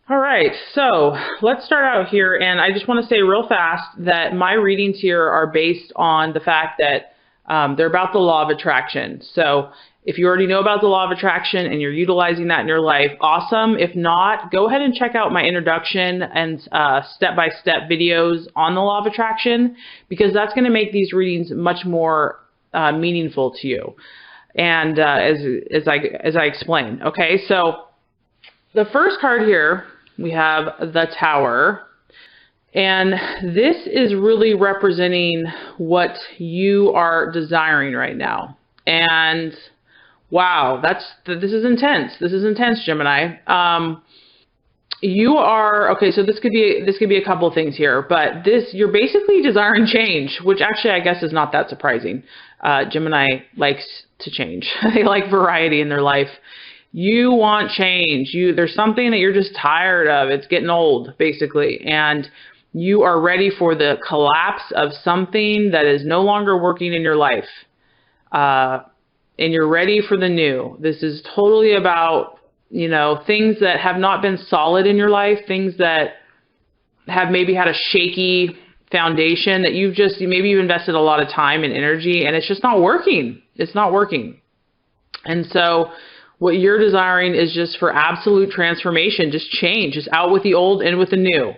All right, so let's start out here, and I just want to say real fast that my readings here are based on the fact that they're about the law of attraction. So if you already know about the law of attraction and you're utilizing that in your life, awesome. If not, go ahead and check out my introduction and step-by-step videos on the law of attraction, because that's going to make these readings much more meaningful to you. And as I explain, okay, so the first card here, we have the Tower, and this is really representing what you are desiring right now. And wow, this is intense. This is intense, Gemini. You are okay. So this could be a couple of things here, but you're basically desiring change, which actually I guess is not that surprising. Gemini likes to change. They like variety in their life. You want change. There's something that you're just tired of. It's getting old, basically. And you are ready for the collapse of something that is no longer working in your life. And you're ready for the new. This is totally about, things that have not been solid in your life, things that have maybe had a shaky foundation that you've invested a lot of time and energy, and it's just not working. It's not working. And so what you're desiring is just for absolute transformation, just change, just out with the old, in with the new.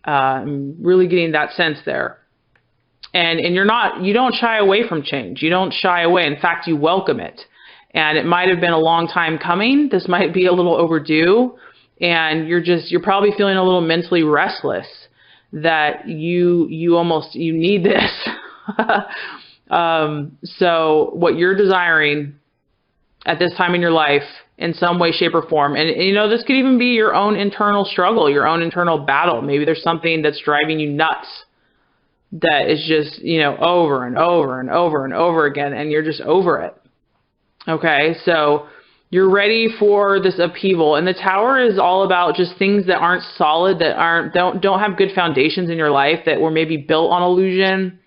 I'm really getting that sense there. And you don't shy away from change. You don't shy away. In fact, you welcome it. And it might have been a long time coming. This might be a little overdue. And you're probably feeling a little mentally restless that you need this. So what you're desiring at this time in your life, in some way, shape, or form. And this could even be your own internal struggle, your own internal battle. Maybe there's something that's driving you nuts that is just, over and over and over and over again, and you're just over it. Okay, so you're ready for this upheaval. And the Tower is all about just things that aren't solid, that don't have good foundations in your life, that were maybe built on illusion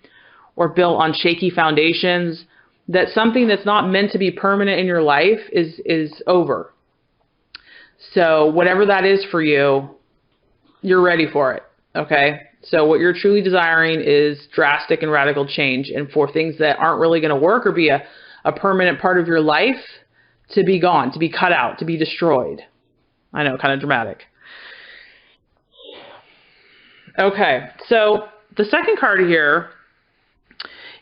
or built on shaky foundations. That something that's not meant to be permanent in your life is over. So whatever that is for you, you're ready for it, okay? So what you're truly desiring is drastic and radical change, and for things that aren't really going to work or be a permanent part of your life to be gone, to be cut out, to be destroyed. I know, kind of dramatic. Okay, so the second card here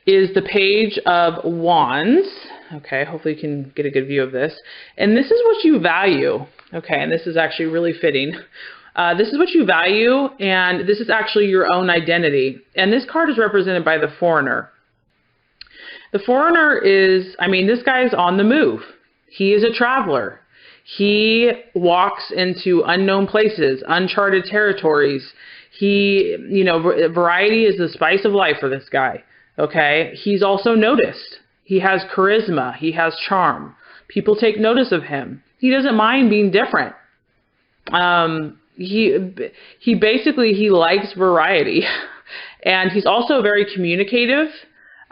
is the Page of Wands. Okay, hopefully you can get a good view of this. And this is what you value. Okay, and this is actually really fitting. This is what you value, and this is actually your own identity. And this card is represented by the Foreigner. The Foreigner this guy's on the move. He is a traveler. He walks into unknown places, uncharted territories. Variety is the spice of life for this guy. Okay, he's also noticed. He has charisma. He has charm. People take notice of him. He doesn't mind being different. He likes variety, and he's also very communicative.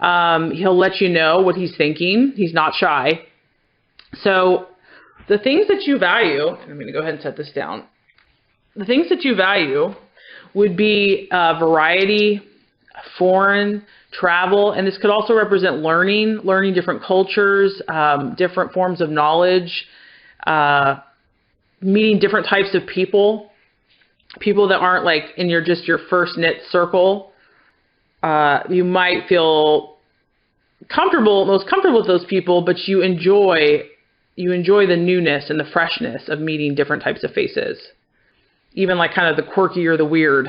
He'll let you know what he's thinking. He's not shy. So the things that you value, I'm going to go ahead and set this down. The things that you value would be variety, foreign, travel, and this could also represent learning different cultures, different forms of knowledge, meeting different types of people that aren't like in your first knit circle. You might feel most comfortable with those people, but you enjoy the newness and the freshness of meeting different types of faces, even like kind of the quirky or the weird.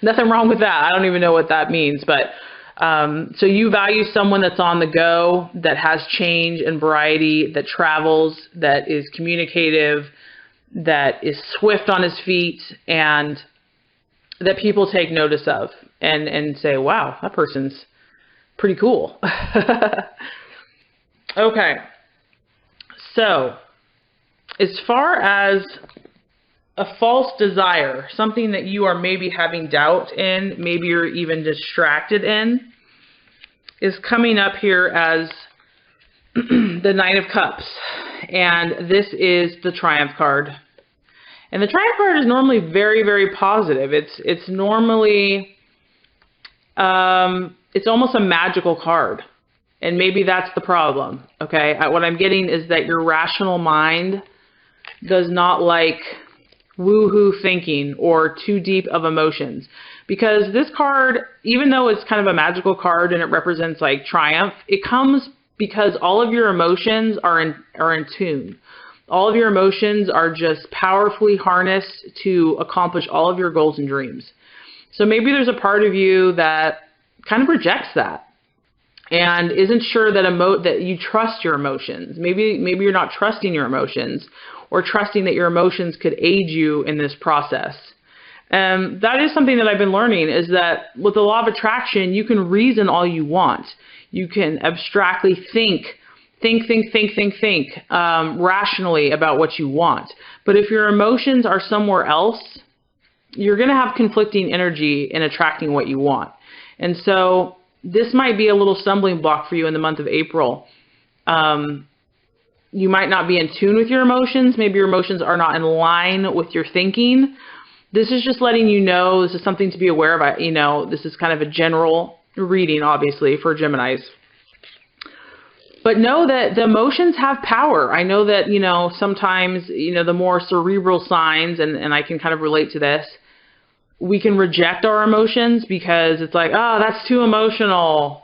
Nothing wrong with that. I don't even know what that means, but so you value someone that's on the go, that has change and variety, that travels, that is communicative, that is swift on his feet, and that people take notice of and say, wow, that person's pretty cool. Okay. So as far as a false desire, something that you are maybe having doubt in, maybe you're even distracted in, is coming up here as the Nine of Cups. And this is the Triumph card. And the Triumph card is normally very, very positive. It's normally, it's almost a magical card. And maybe that's the problem, okay? What I'm getting is that your rational mind does not like woo-hoo thinking or too deep of emotions. Because this card, even though it's kind of a magical card and it represents like triumph, it comes because all of your emotions are in tune. All of your emotions are just powerfully harnessed to accomplish all of your goals and dreams. So maybe there's a part of you that kind of rejects that and isn't sure that you trust your emotions. Maybe you're not trusting your emotions or trusting that your emotions could aid you in this process. That is something that I've been learning, is that with the law of attraction, you can reason all you want. You can abstractly think rationally about what you want. But if your emotions are somewhere else, you're going to have conflicting energy in attracting what you want. And so this might be a little stumbling block for you in the month of April. You might not be in tune with your emotions. Maybe your emotions are not in line with your thinking. This is just letting you know this is something to be aware of. You know, this is kind of a general reading, obviously, for Geminis. But know that the emotions have power. I know that, sometimes, the more cerebral signs, and I can kind of relate to this, we can reject our emotions because it's like, oh, that's too emotional,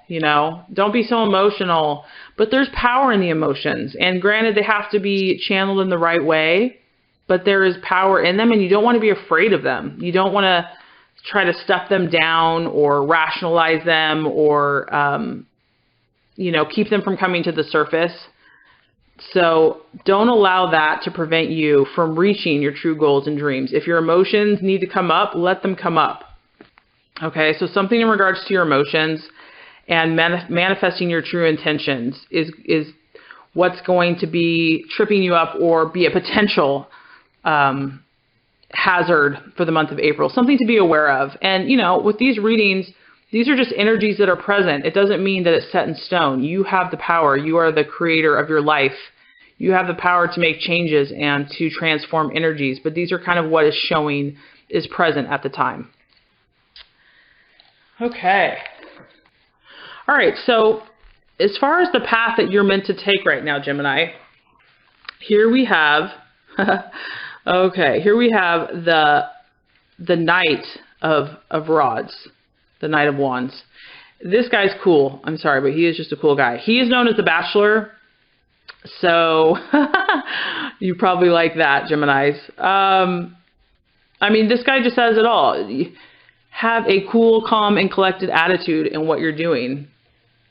don't be so emotional. But there's power in the emotions. And granted, they have to be channeled in the right way, but there is power in them, and you don't want to be afraid of them. You don't want to try to stuff them down or rationalize them or, keep them from coming to the surface. So don't allow that to prevent you from reaching your true goals and dreams. If your emotions need to come up, let them come up. Okay, so something in regards to your emotions and manifesting your true intentions is what's going to be tripping you up or be a potential hazard for the month of April. Something to be aware of. And, with these readings, these are just energies that are present. It doesn't mean that it's set in stone. You have the power. You are the creator of your life. You have the power to make changes and to transform energies. But these are kind of what is showing is present at the time. Okay. All right. So as far as the path that you're meant to take right now, Gemini, here we have, here we have the Knight of Rods. The Knight of Wands. This guy's cool. I'm sorry, but he is just a cool guy. He is known as the Bachelor. So you probably like that, Geminis. This guy just says it all. Have a cool, calm, and collected attitude in what you're doing.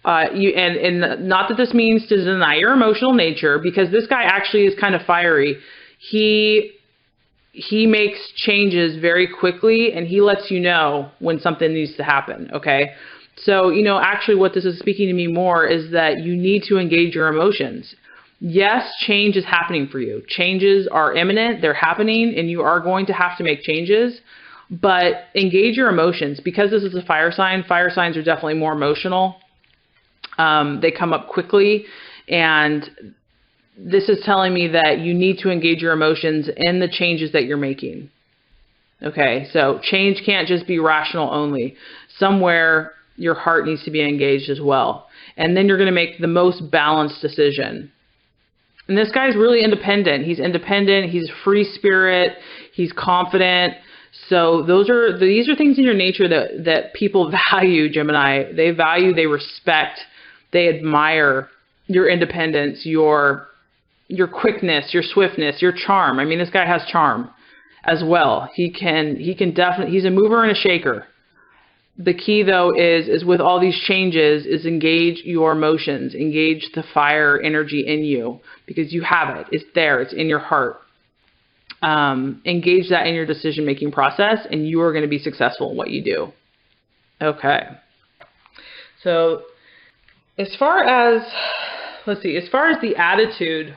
And not that this means to deny your emotional nature, because this guy actually is kind of fiery. He makes changes very quickly, and he lets you know when something needs to happen, okay? So, actually what this is speaking to me more is that you need to engage your emotions. Yes, change is happening for you. Changes are imminent, they're happening, and you are going to have to make changes, but engage your emotions. Because this is a fire signs are definitely more emotional. They come up quickly, and this is telling me that you need to engage your emotions in the changes that you're making. Okay, so change can't just be rational only. Somewhere your heart needs to be engaged as well. And then you're going to make the most balanced decision. And this guy's really independent. He's independent. He's a free spirit. He's confident. So these are things in your nature that people value, Gemini. They value, they respect, they admire your independence, your quickness, your swiftness, your charm. This guy has charm as well. He can definitely, he's a mover and a shaker. The key though is with all these changes is engage your emotions, engage the fire energy in you, because you have it. It's there. It's in your heart. Engage that in your decision-making process, and you are going to be successful in what you do. Okay. So as far as the attitude,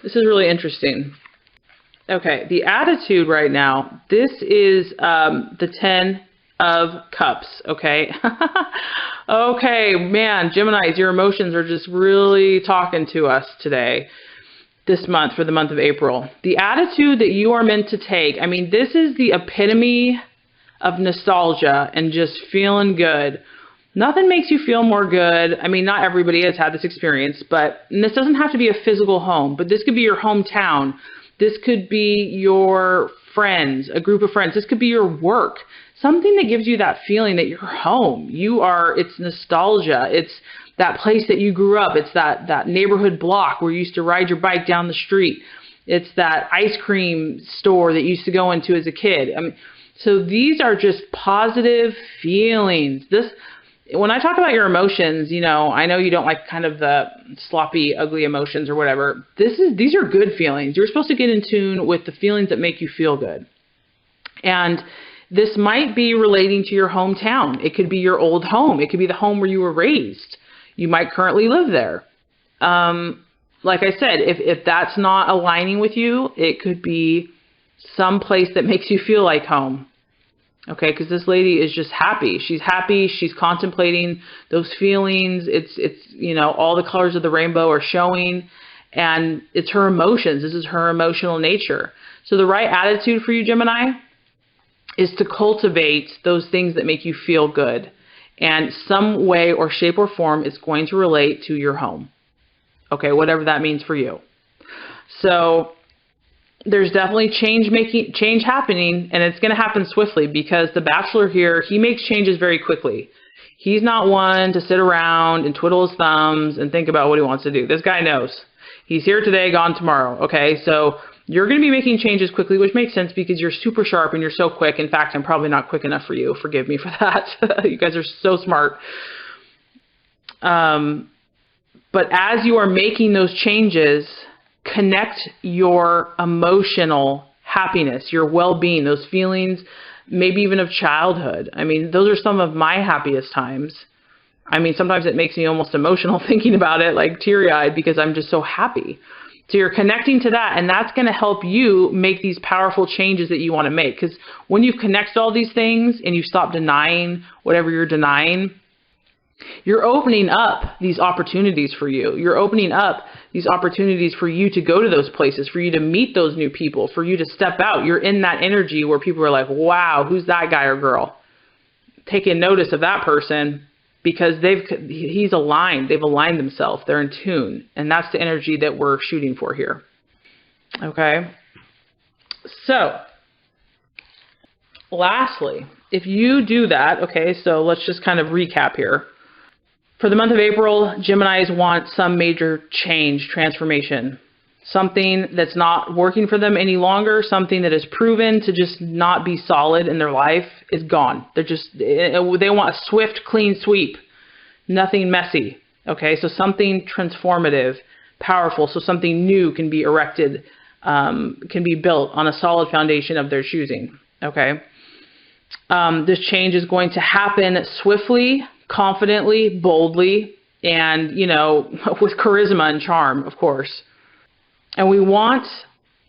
this is really interesting. Okay, the attitude right now, this is the 10 of Cups, okay? Okay, man, Geminis, your emotions are just really talking to us today. this month, for the month of April. The attitude that you are meant to take, I mean, this is the epitome of nostalgia and just feeling good. Nothing makes you feel more good. I mean, not everybody has had this experience, and this doesn't have to be a physical home, but this could be your hometown. This could be your friends, a group of friends. This could be your work. Something that gives you that feeling that you're home. It's nostalgia. It's that place that you grew up. It's that neighborhood block where you used to ride your bike down the street. It's that ice cream store that you used to go into as a kid. I mean, so these are just positive feelings. When I talk about your emotions, I know you don't like kind of the sloppy, ugly emotions or whatever. These are good feelings. You're supposed to get in tune with the feelings that make you feel good. And this might be relating to your hometown. It could be your old home. It could be the home where you were raised. You might currently live there. Like I said, if that's not aligning with you, it could be some place that makes you feel like home. Okay, because this lady is just happy. She's happy. She's contemplating those feelings. It's all the colors of the rainbow are showing, and it's her emotions. This is her emotional nature. So the right attitude for you, Gemini, is to cultivate those things that make you feel good. And some way or shape or form is going to relate to your home. Okay, whatever that means for you. So there's definitely change happening, and it's going to happen swiftly because the Bachelor here, he makes changes very quickly. He's not one to sit around and twiddle his thumbs and think about what he wants to do. This guy knows. He's here today, gone tomorrow. Okay, so you're going to be making changes quickly, which makes sense because you're super sharp and you're so quick. In fact, I'm probably not quick enough for you. Forgive me for that. You guys are so smart. But as you are making those changes, connect your emotional happiness, your well-being, those feelings, maybe even of childhood. I mean, those are some of my happiest times. I mean, sometimes it makes me almost emotional thinking about it, like teary-eyed, because I'm just so happy. So you're connecting to that, and that's going to help you make these powerful changes that you want to make. Because when you've connected all these things and you stop denying whatever you're denying, you're opening up these opportunities for you. You're opening up these opportunities for you to go to those places, for you to meet those new people, for you to step out. You're in that energy where people are like, wow, who's that guy or girl? Taking notice of that person because he's aligned. They've aligned themselves. They're in tune. And that's the energy that we're shooting for here. Okay. So lastly, if you do that, okay, so let's just kind of recap here. For the month of April, Geminis want some major change, transformation. Something that's not working for them any longer, something that is proven to just not be solid in their life is gone. They want a swift, clean sweep, nothing messy. Okay, so something transformative, powerful, so something new can be erected, can be built on a solid foundation of their choosing. Okay, this change is going to happen swiftly, confidently, boldly, and, with charisma and charm, of course. And we want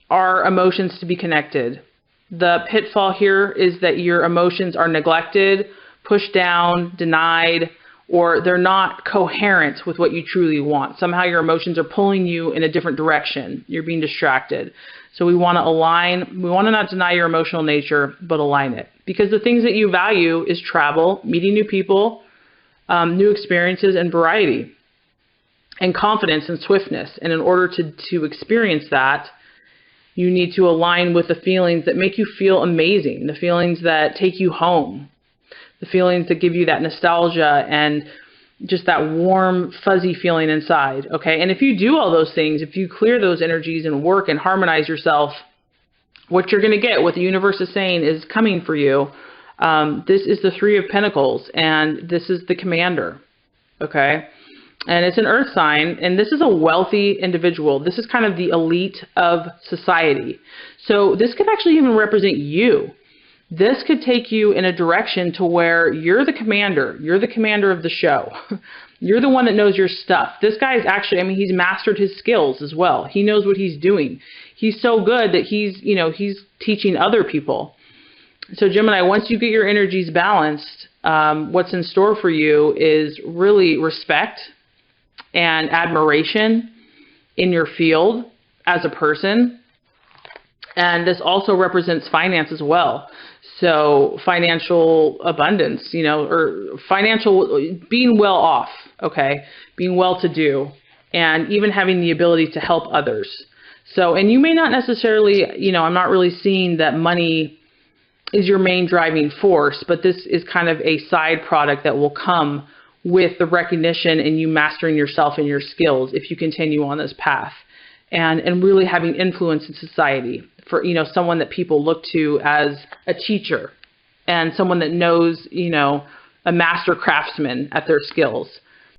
our emotions to be connected. The pitfall here is that your emotions are neglected, pushed down, denied, or they're not coherent with what you truly want. Somehow your emotions are pulling you in a different direction. You're being distracted. So we want to align. We want to not deny your emotional nature, but align it. Because the things that you value is travel, meeting new people, new experiences, and variety, and confidence and swiftness. And in order to experience that, you need to align with the feelings that make you feel amazing, the feelings that take you home, the feelings that give you that nostalgia and just that warm, fuzzy feeling inside. Okay. And if you do all those things, if you clear those energies and work and harmonize yourself, what you're going to get, what the universe is saying is coming for you. This is the Three of Pentacles, and this is the commander. Okay. And it's an earth sign, and this is a wealthy individual. This is kind of the elite of society. So this could actually even represent you. This could take you in a direction to where you're the commander. You're the commander of the show. You're the one that knows your stuff. This guy is actually, he's mastered his skills as well. He knows what he's doing. He's so good that he's teaching other people. So Gemini, once you get your energies balanced, what's in store for you is really respect and admiration in your field. as a person. And this also represents finance as well. So financial abundance, or financial, being well off, okay, being well to do, and even having the ability to help others. So, and you may not necessarily, I'm not really seeing that money is your main driving force, but this is kind of a side product that will come with the recognition and you mastering yourself and your skills if you continue on this path, and really having influence in society for, someone that people look to as a teacher and someone that knows, a master craftsman at their skills.